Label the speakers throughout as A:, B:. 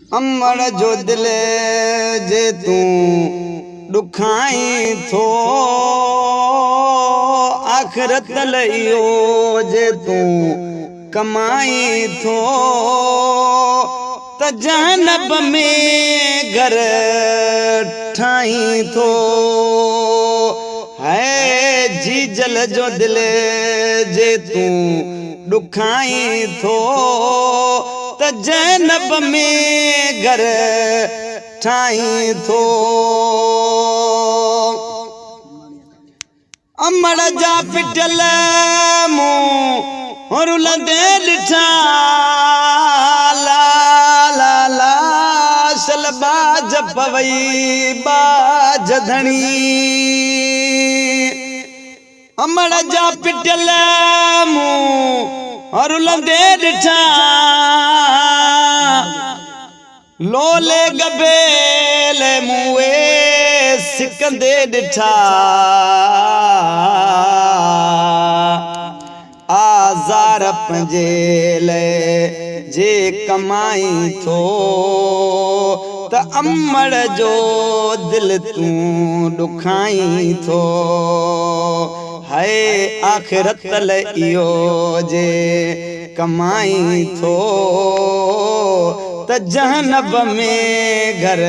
A: अमड़ जो दिल जे तू दुखाई थो आखिरत लइयो जे तू कमाई थो त जहनब में घर ठाई थो है जी जल जो दिल जे तू दुखाई थो त जहनब में घर ठाई थो अमड़ जा पिटल मुंह रुलंदे ॾिठा ला ला ला सल बाज पवई बाज धणी अमड़ जा पिटल मुंह रुलंदे ॾिठा लोले गबेल मुए सिकंदे ॾिठा आज़ार पंजे ले जे कमाई थो त अमड़ जो दिल तू दुखाई थो है आखिरत इहो जे कमाई थो त जहनब में घर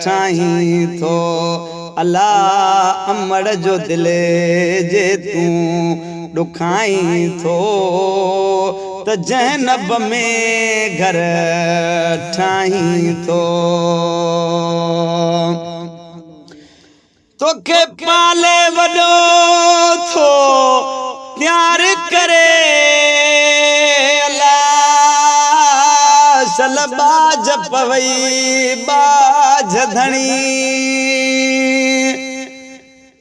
A: ठाही थो अल्लाह अमड़ जो दिल जे तू दुखाई थो त जहनब में घर ठाही थो तोखे पाले वॾो थो प्यार करे सल बाज पवई बाज धणी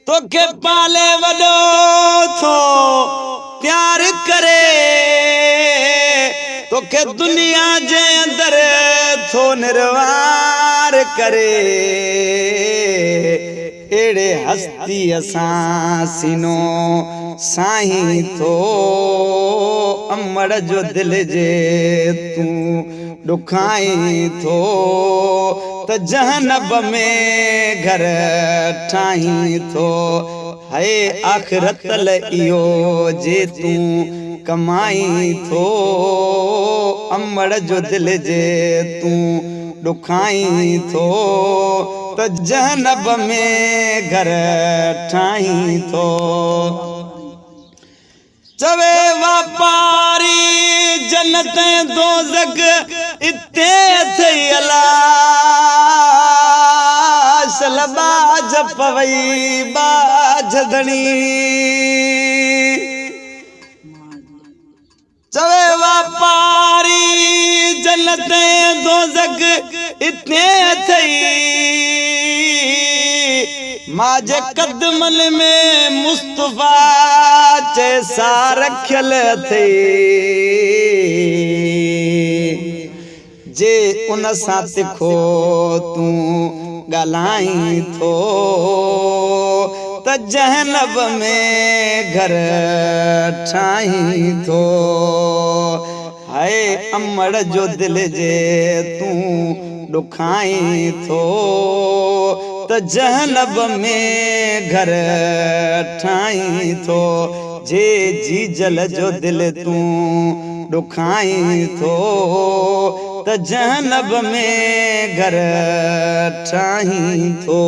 A: तोखे पाले वॾो थो प्यार करे तोखे दुनिया जे अंदर थो निर्वार करे एड़े हस्ती असां सीनो साईं थो अमड़ जो दिल जे तू दुखाई थो त जहनब में घर ठाही थो है आखिरत इहो जे तू कमाई थो अमड़ जो दिल जे तू दुखाई थो त जहनब में घर ठाही थो चवे वापारी जन्नत दोज़ख इते थई अला सल बाज पवई बाज धणी चवे वापारी जन्नत दोज़ख इते थई माजे कदमन में मुस्तफा जैसा रखियल थई जे उन सां तिखो तू ॻाल्हाई थो त जहनब में घर ठाही थो है अमड़ जो दिल जे तू दुखाई थो त जहनब में घर ठाही थो जे जी जल जो दिल तू दुखाई थो त जहनब में घर ठाही थो।